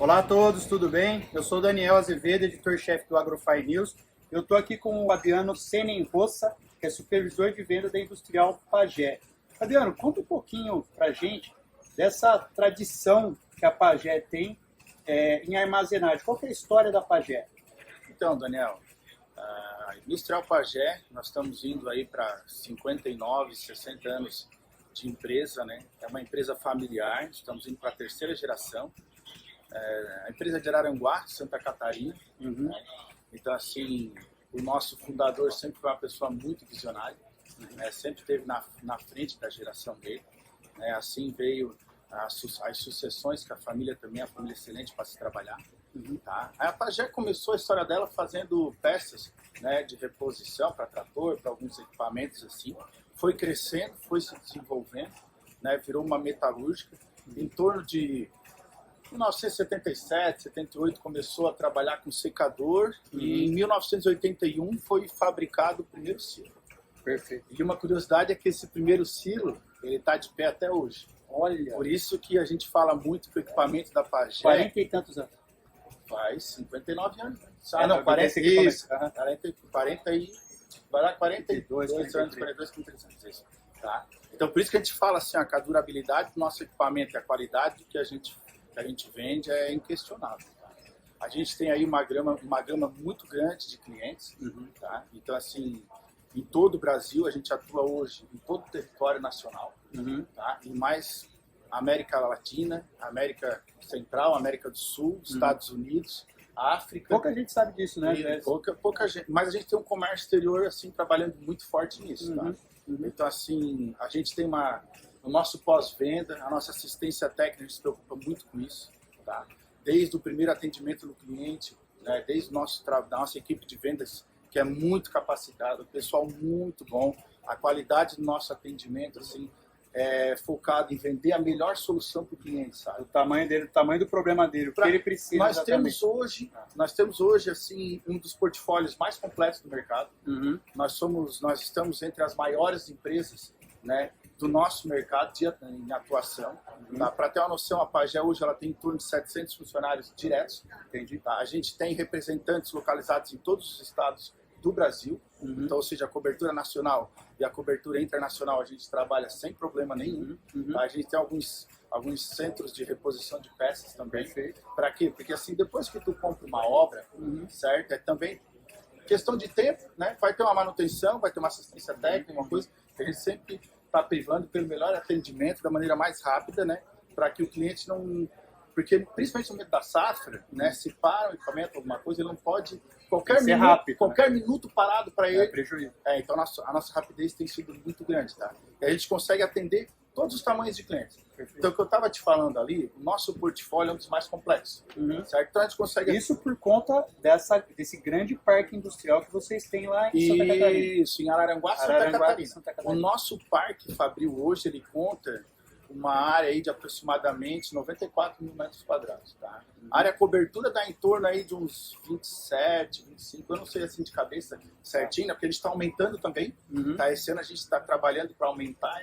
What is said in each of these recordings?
Olá a todos, tudo bem? Eu sou Daniel Azevedo, editor-chefe do AgroFi News. Eu estou aqui com o Adriano Senenrossa, que é supervisor de venda da Industrial Pagé. Adriano, conta um pouquinho para a gente dessa tradição que a Pagé tem em armazenagem. Qual que é a história da Pagé? Então, Daniel, a Industrial Pagé, nós estamos indo aí para 59, 60 anos de empresa, né? É uma empresa familiar, estamos indo para a terceira geração. A empresa é de Araranguá, Santa Catarina. Né? Então, assim, o nosso fundador sempre foi uma pessoa muito visionária, né? Sempre esteve na frente da geração dele. Né? Assim veio as sucessões, que a família também é uma família excelente para se trabalhar. Tá? A Pagé começou a história dela fazendo peças, né, de reposição para trator, para alguns equipamentos assim. Foi crescendo, foi se desenvolvendo, né, virou uma metalúrgica. Em torno de 1977, 78 começou a trabalhar com secador e em 1981 foi fabricado o primeiro silo. Perfeito. E uma curiosidade é que esse primeiro silo ele está de pé até hoje. Olha, Por isso que a gente fala muito que o equipamento da Pagé 40 e tantos anos. faz 59 anos. Né? não, 40, isso. 40 e... Vai dar 42 anos, 42, 43 anos, isso. Tá? Então, por isso que a gente fala assim, que a durabilidade do nosso equipamento e a qualidade que a gente vende é inquestionável. Tá? A gente tem aí uma gama muito grande de clientes. Tá? Então, assim, em todo o Brasil, a gente atua hoje em todo o território nacional. Tá? E mais América Latina, América Central, América do Sul, Estados Unidos, África. Pouca gente sabe disso, né? Pouca gente, mas a gente tem um comércio exterior assim trabalhando muito forte nisso, tá? Então assim, a gente tem o nosso pós-venda, a nossa assistência técnica, a gente se preocupa muito com isso, tá? Desde o primeiro atendimento no cliente, né? Desde da nossa equipe de vendas, que é muito capacitada, o pessoal muito bom, a qualidade do nosso atendimento assim é focado em vender a melhor solução para o cliente, sabe? O tamanho dele, o tamanho do problema dele, o que ele precisa. Nós temos hoje assim um dos portfólios mais completos do mercado. Nós estamos entre as maiores empresas, né, do nosso mercado em atuação. Tá? Para ter uma noção, a Pagé hoje ela tem em torno de 700 funcionários diretos. Entendi. Tá? A gente tem representantes localizados em todos os estados do Brasil, então, ou seja, a cobertura nacional e a cobertura internacional a gente trabalha sem problema nenhum. Tá? A gente tem alguns centros de reposição de peças também. Para quê? Porque assim, depois que tu compra uma obra, certo? É também questão de tempo, né? Vai ter uma manutenção, vai ter uma assistência técnica, uma coisa que a gente sempre está privando pelo melhor atendimento da maneira mais rápida, né? Para que o cliente não... Porque, principalmente no momento da safra, né, se para o equipamento, alguma coisa, ele não pode... Qualquer minuto parado para ele... É prejuízo. Então, a nossa rapidez tem sido muito grande, tá? E a gente consegue atender todos os tamanhos de clientes. Perfeito. Então, o que eu estava te falando ali, o nosso portfólio é um dos mais complexos, certo? Então, a gente consegue... Isso por conta desse grande parque industrial que vocês têm lá em Santa Catarina. Isso, em Araranguá, Santa Catarina. O nosso parque fabril hoje, ele conta uma área aí de aproximadamente 94 mil metros quadrados, tá? A área cobertura dá em torno aí de uns 27, 25, eu não sei assim de cabeça certinho, né? Porque a gente está aumentando também, tá? Esse ano a gente está trabalhando para aumentar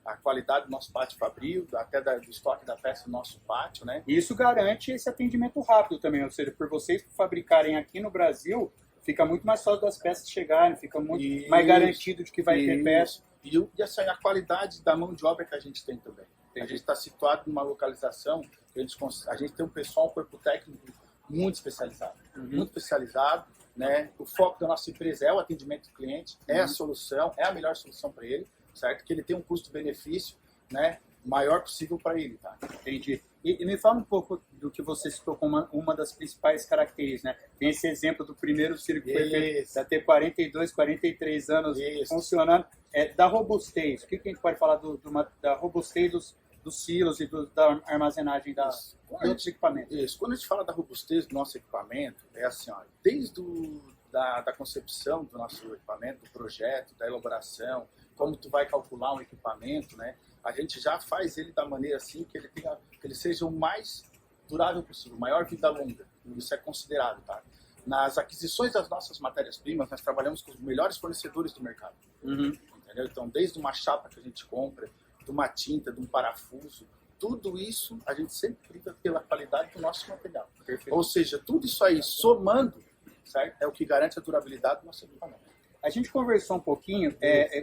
a qualidade do nosso pátio fabril, até do estoque da peça do nosso pátio, né? E isso garante esse atendimento rápido também, ou seja, por vocês fabricarem aqui no Brasil, fica muito mais fácil das peças chegarem, fica muito mais garantido de que vai ter peça. E assim, a qualidade da mão de obra que a gente tem também. A gente está situado numa localização, a gente tem um corpo técnico muito especializado. Muito especializado, né? O foco da nossa empresa é o atendimento do cliente, é a solução, é a melhor solução para ele, certo? Que ele tem um custo-benefício, né, maior possível para ele, tá? Entendi. E me fala um pouco do que você citou como uma das principais características, né? Tem esse exemplo do primeiro silo que foi feito, já ter 42, 43 anos funcionando. Da robustez, o que a gente pode falar da robustez dos silos e da armazenagem dos outros equipamentos? Isso. Quando a gente fala da robustez do nosso equipamento, é assim, ó, desde da concepção do nosso equipamento, do projeto, da elaboração, como tu vai calcular um equipamento, né? A gente já faz ele da maneira assim que ele seja o mais durável possível, maior vida longa. Isso é considerado, tá? Nas aquisições das nossas matérias-primas, nós trabalhamos com os melhores fornecedores do mercado. Entendeu? Então, desde uma chapa que a gente compra, de uma tinta, de um parafuso, tudo isso a gente sempre briga pela qualidade do nosso material. Perfeito. Ou seja, tudo isso aí somando, certo? É o que garante a durabilidade do nosso equipamento. A gente conversou um pouquinho,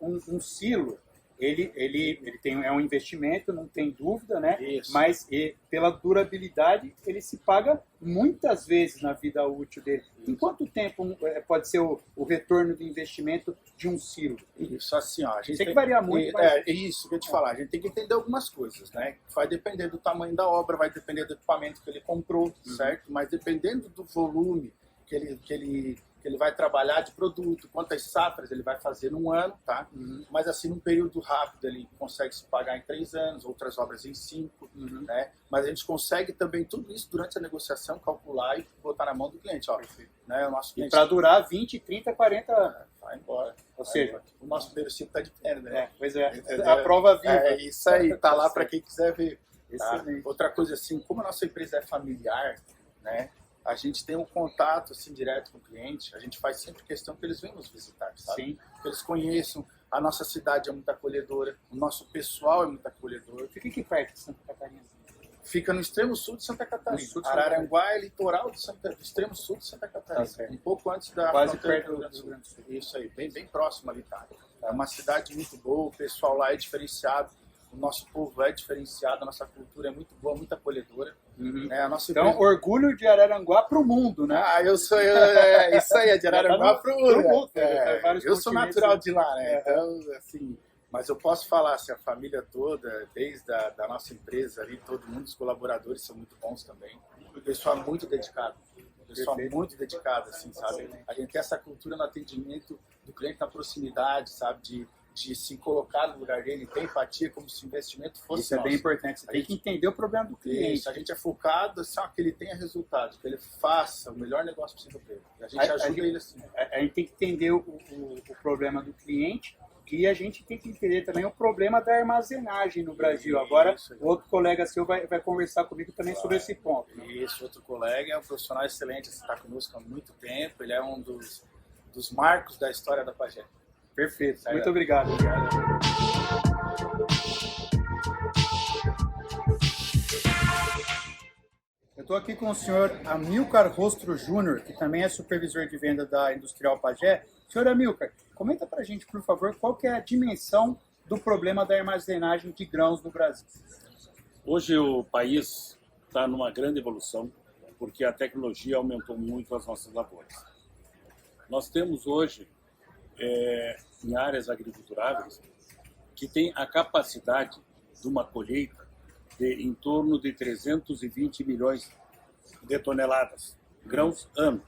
um silo, é um investimento, não tem dúvida, né? Isso. Mas pela durabilidade, ele se paga muitas vezes na vida útil dele. Em quanto tempo pode ser o retorno do investimento de um silo? Isso, assim, ó. A gente Tem que variar muito, mas... É isso que eu ia te falar. A gente tem que entender algumas coisas, né? Vai depender do tamanho da obra, vai depender do equipamento que ele comprou, certo? Mas dependendo do volume que ele vai trabalhar de produto, quantas safras ele vai fazer num ano, tá? Mas assim, num período rápido, ele consegue se pagar em 3 anos, outras obras em 5, né? Mas a gente consegue também tudo isso durante a negociação, calcular e botar na mão do cliente, ó. Né? O nosso cliente... E para durar 20, 30, 40 anos. Vai embora. Ou seja, o nosso primeiro ciclo está de pé, né? Pois é. A prova viva. É isso aí, tá lá para quem quiser ver. Tá? Excelente. Outra coisa assim, como a nossa empresa é familiar, né? A gente tem um contato assim direto com o cliente, a gente faz sempre questão que eles venham nos visitar, sabe? Sim. Que eles conheçam, a nossa cidade é muito acolhedora, o nosso pessoal é muito acolhedor. Fica aqui perto de Santa Catarina. Fica no extremo sul de Santa Catarina. Sul de Santa Araranguá é litoral do extremo sul de Santa Catarina. Tá certo. Um pouco antes da Quase fronteira perto do Rio Grande do Sul. Isso aí, bem próximo ali, tá? É uma cidade muito boa, o pessoal lá é diferenciado, o nosso povo é diferenciado, a nossa cultura é muito boa, muito acolhedora. Né? A nossa Então, empresa... orgulho de Araranguá para o mundo, né? Isso aí, é de Araranguá para o mundo. Eu sou natural de lá, né? Então, assim, mas eu posso falar, assim, a família toda, desde a nossa empresa ali, todo mundo, os colaboradores são muito bons também. O pessoal é muito dedicado. Pessoal muito dedicado, assim, sabe? A gente tem essa cultura no atendimento do cliente na proximidade, sabe? De se colocar no lugar dele, ter empatia, como se o investimento fosse Isso é bem importante. Você tem que entender o problema do cliente. Isso, a gente é focado assim, que ele tenha resultado, que ele faça o melhor negócio possível para ele. A gente ajuda ele assim. A gente tem que entender o problema do cliente e a gente tem que entender também o problema da armazenagem no Brasil. Agora, o outro colega seu vai conversar comigo também sobre esse ponto. Isso, outro colega é um profissional excelente, está conosco há muito tempo, ele é um dos marcos da história da Pagé. Perfeito, muito obrigado. Eu estou aqui com o senhor Amilcar Rostro Júnior, que também é supervisor de venda da Industrial Pagé. Senhor Amilcar, comenta para a gente, por favor, qual que é a dimensão do problema da armazenagem de grãos no Brasil. Hoje o país está numa grande evolução, porque a tecnologia aumentou muito as nossas lavouras. Nós temos hoje, em áreas agriculturáveis, que tem a capacidade de uma colheita de em torno de 320 milhões de toneladas, grãos ano.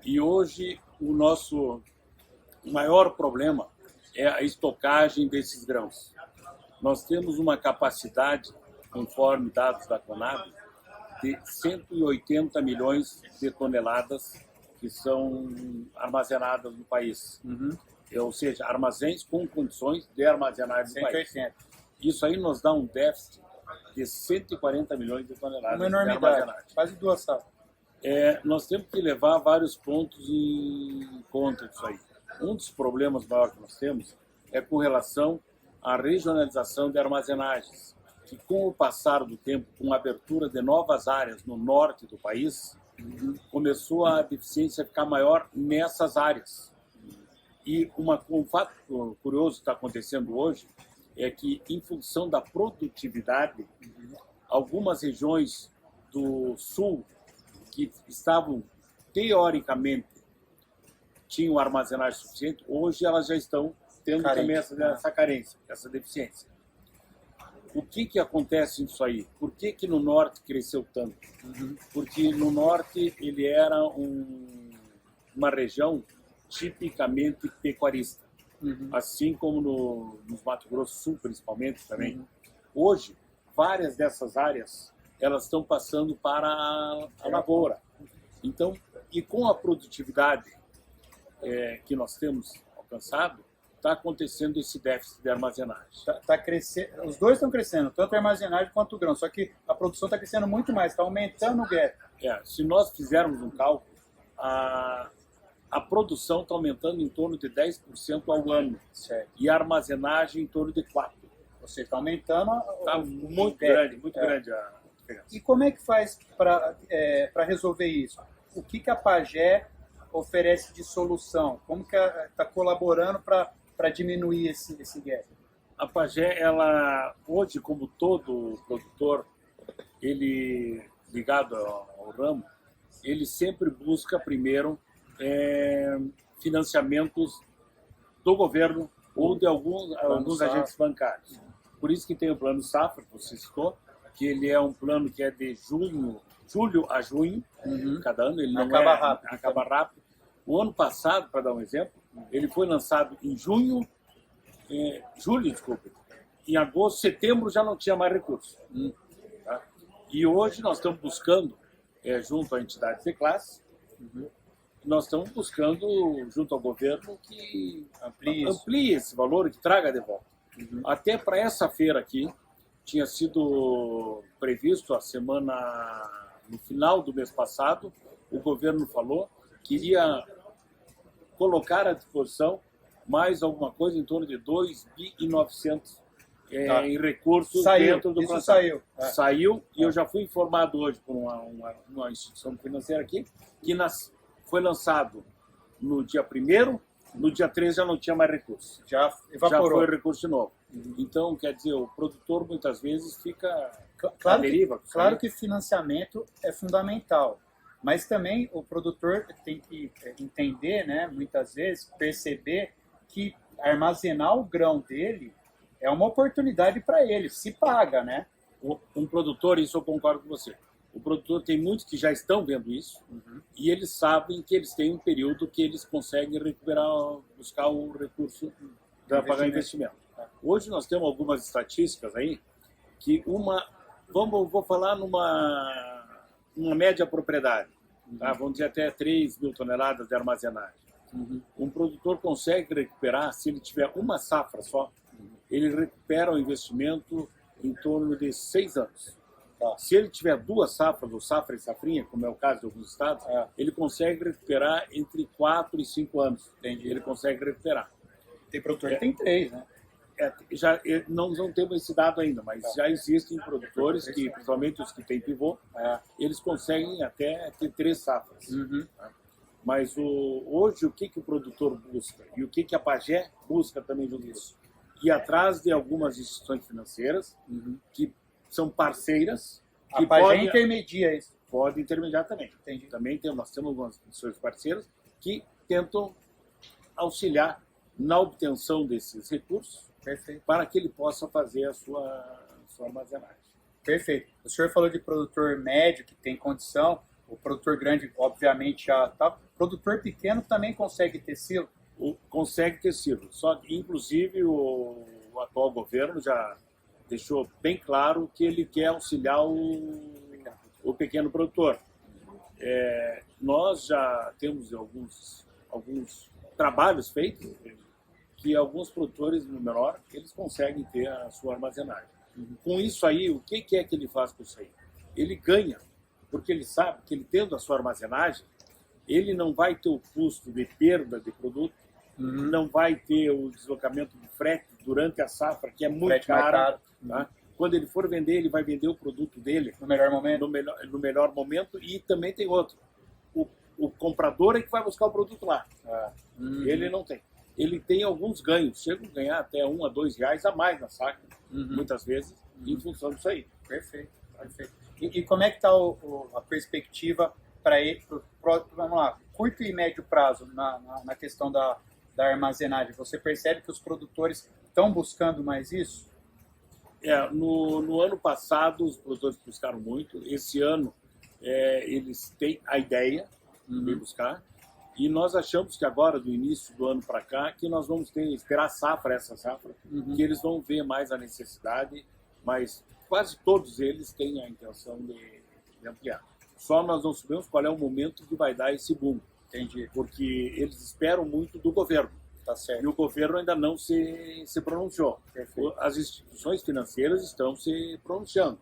E hoje o nosso maior problema é a estocagem desses grãos. Nós temos uma capacidade, conforme dados da Conab, de 180 milhões de toneladas que são armazenadas no país. Ou seja, armazéns com condições de armazenar no país. Isso aí nos dá um déficit de 140 milhões de toneladas uma enormidade, de armazenagem. Quase 2 safras. Nós temos que levar vários pontos em conta disso aí. Um dos problemas maiores que nós temos é com relação à regionalização de armazenagens, que com o passar do tempo, com a abertura de novas áreas no norte do país, começou a deficiência a ficar maior nessas áreas. E um fato curioso que está acontecendo hoje é que, em função da produtividade, algumas regiões do sul que estavam, teoricamente, tinham armazenagem suficiente, hoje elas já estão tendo também essa carência, essa deficiência. O que acontece nisso aí? Por que no norte cresceu tanto? Porque no norte ele era uma região tipicamente pecuarista, assim como no Mato Grosso do Sul, principalmente, também. Hoje, várias dessas áreas elas estão passando para a lavoura. Então, e com a produtividade que nós temos alcançado, está acontecendo esse déficit de armazenagem. Tá crescendo, os dois estão crescendo, tanto a armazenagem quanto o grão, só que a produção está crescendo muito mais, está aumentando o gap. Se nós fizermos um cálculo, a produção está aumentando em torno de 10% ao ano, certo, e a armazenagem em torno de 4%. Você está aumentando Está muito grande, muito grande a diferença. E como é que faz para resolver isso? O que a Pagé oferece de solução? Como que está colaborando para diminuir esse gap? A Pagé, ela, hoje, como todo produtor, ele ligado ao ramo, ele sempre busca primeiro financiamentos do governo ou de alguns agentes bancários. Por isso que tem o plano Safra, que você citou, que ele é um plano que é de julho a junho, cada ano, ele não acaba rápido. O ano passado, para dar um exemplo, ele foi lançado em julho, desculpe, em agosto, setembro já não tinha mais recursos. Tá? E hoje nós estamos buscando, junto a entidades de classe, nós estamos buscando, junto ao governo, que amplie esse valor, que traga de volta. Até para essa feira aqui, tinha sido previsto no final do mês passado, o governo falou que iria colocar à disposição mais alguma coisa em torno de 2.900 em recursos dentro do processo. Saiu, e eu já fui informado hoje por uma instituição financeira aqui, que foi lançado no dia 1º, no dia 13 já não tinha mais recursos. Já evaporou. Já foi recurso de novo. Então, quer dizer, o produtor muitas vezes fica à deriva. Claro que financiamento é fundamental, mas também o produtor tem que entender, né, muitas vezes, perceber que armazenar o grão dele é uma oportunidade para ele, se paga, né? Um produtor, isso eu concordo com você. O produtor tem muitos que já estão vendo isso e eles sabem que eles têm um período que eles conseguem recuperar, buscar o recurso para pagar investimento. Hoje nós temos algumas estatísticas aí que vou falar numa média propriedade, tá? Vamos dizer até 3 mil toneladas de armazenagem. Um produtor consegue recuperar, se ele tiver uma safra só, ele recupera o investimento em torno de 6 anos. Se ele tiver 2 safras, ou safra e safrinha, como é o caso de alguns estados, ele consegue recuperar entre 4 e 5 anos. Ele consegue recuperar. Tem produtor que tem 3, né? Não temos esse dado ainda, mas já existem produtores, que, principalmente os que têm pivô, eles conseguem até ter 3 safras. Tá? Mas hoje o que o produtor busca e o que a Pagé busca também junto disso? Ir atrás de algumas instituições financeiras que são parceiras. A Pagé intermedia isso. Pode intermediar também. Entendi. Também nós temos algumas instituições parceiras que tentam auxiliar na obtenção desses recursos. Perfeito. Para que ele possa fazer a sua armazenagem. Perfeito. O senhor falou de produtor médio que tem condição, o produtor grande obviamente já está. O produtor pequeno também consegue ter silo? Consegue ter silo. Só que, inclusive, o atual governo já deixou bem claro que ele quer auxiliar o pequeno produtor. Nós já temos alguns trabalhos feitos que alguns produtores no menor, eles conseguem ter a sua armazenagem. Com isso aí, o que é que ele faz com isso aí? Ele ganha, porque ele sabe que ele tendo a sua armazenagem, ele não vai ter o custo de perda de produto, não vai ter o deslocamento de frete durante a safra, que é muito caro. Tá? Quando ele for vender, ele vai vender o produto dele no melhor momento. No melhor momento, e também tem outro. O comprador é que vai buscar o produto lá. Ele não tem. Ele tem alguns ganhos, chega a ganhar até R$1 a R$2 a mais na saca, muitas vezes, em função disso aí. Perfeito, perfeito. E como é que está a perspectiva para ele, vamos lá, curto e médio prazo na questão da armazenagem? Você percebe que os produtores estão buscando mais isso? No ano passado os produtores buscaram muito, esse ano eles têm a ideia de buscar. E nós achamos que agora, do início do ano para cá, que nós vamos esperar essa safra, que eles vão ver mais a necessidade, mas quase todos eles têm a intenção de ampliar. Só nós não sabemos qual é o momento que vai dar esse boom. Entendi. Porque eles esperam muito do governo. Tá certo. E o governo ainda não se pronunciou. Perfeito. As instituições financeiras estão se pronunciando.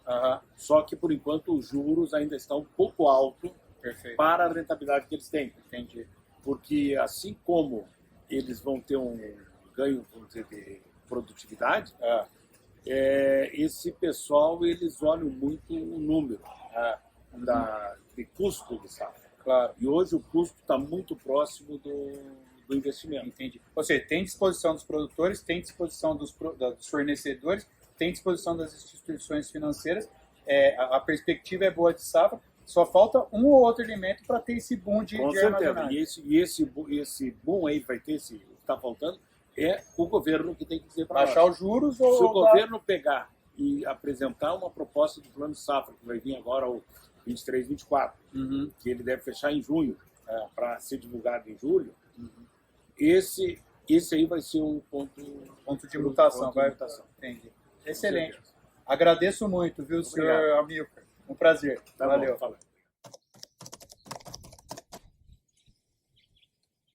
Só que, por enquanto, os juros ainda estão um pouco altos para a rentabilidade que eles têm. Entendi. Porque assim como eles vão ter um ganho, vamos dizer, de produtividade, esse pessoal, eles olham muito o número de custo de safra. Claro. E hoje o custo está muito próximo do investimento. Entendi. Ou seja, tem disposição dos produtores, tem disposição dos fornecedores, tem disposição das instituições financeiras, a perspectiva é boa de safra, só falta um ou outro elemento para ter esse boom de Com certeza. armazenagem. E esse boom aí vai ter, esse que está faltando, é o governo que tem que dizer para nós. Baixar os juros Se ou... o governo pegar e apresentar uma proposta do plano de safra, que vai vir agora o 23, 24, que ele deve fechar em junho, para ser divulgado em julho, esse aí vai ser um ponto de mutação. Entendi. Excelente. Agradeço muito, viu, senhor Amilcar? Um prazer. Tá Valeu. Bom,